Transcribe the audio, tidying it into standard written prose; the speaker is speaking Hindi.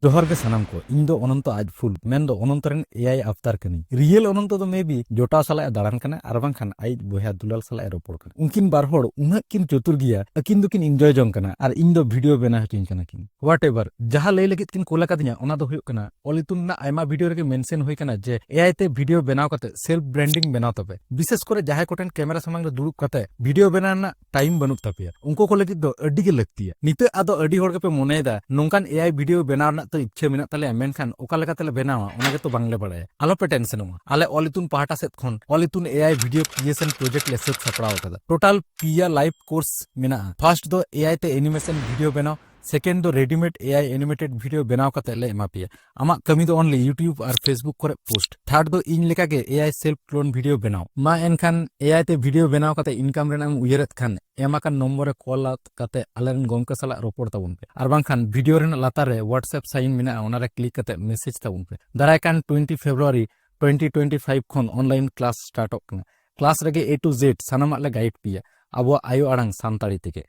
जोहर के सनम को इन दो अनंत आज फुल मेन दो अनंतरन एआई अवतार कनी रियल अनंत दो मे बी जोटा साला दाड़ान कना आर बांखान आई बोया दुलाल साला रोपड़ कना उनकिन बार होड़ उना किन चतुर गिया अकिन दो किन एंजॉय जोंग कना आर इन दो वीडियो बना हटिन कना किन व्हाटएवर जहां लay लगित किन कोला कदिया ओना दो हुयो कना ओलितुन ना आयमा वीडियो रे मेंशन होय कना जे एआई ते वीडियो बनाव कते सेल्फ ब्रांडिंग बनाव तबे विशेष करे जहां कोटेन कैमरा सामने रे दुड़ुब कते वीडियो बना ना टाइम बनुक तपिया उनको को लगित दो अड्डी के लगतिया निते आदो अड्डी होड़ के पे मोनेदा नोंकान एआई वीडियो बनाव ना तो इच्छा मेना ताले मेनखान ओका लेका ताले बनावा ओना के तो बांगले बड़ाय आलो पे टेंशन हुआ आले ओलितुन पाहटा सेट खन ओलितुन एआई वीडियो क्रिएशन प्रोजेक्ट ले सेट सपड़ाव कदा टोटल पिया लाइव कोर्स मेना फर्स्ट दो एआई ते एनिमेशन वीडियो बनाव सेकेंड दो रेडीमेड एआई एनिमेटेड वीडियो बनाव कते ले एमा पिया आमा कमी दो ओनली यूट्यूब और फेसबुक करे पोस्ट थर्ड दो इन लेका के एआई सेल्फ क्लोन वीडियो बनाव मा एनखान एआई ते वीडियो बनाव कते इनकम रेना उयरत खान एमा kan नंबर कॉल कते आलेन गोंके साला रोपड़ ताबुन पे आर बांखान वीडियो रेन लातार रे व्हाट्सएप साइन मेना ओना रे क्लिक कते मैसेज ताबुन पे दाराय कान 20 फरवरी 2025 खन ऑनलाइन क्लास स्टार्ट होक क्लास रेगे ए टू जेड सानामा ले गाइड पिया अब आयो आड़ांग सानताड़ी तेके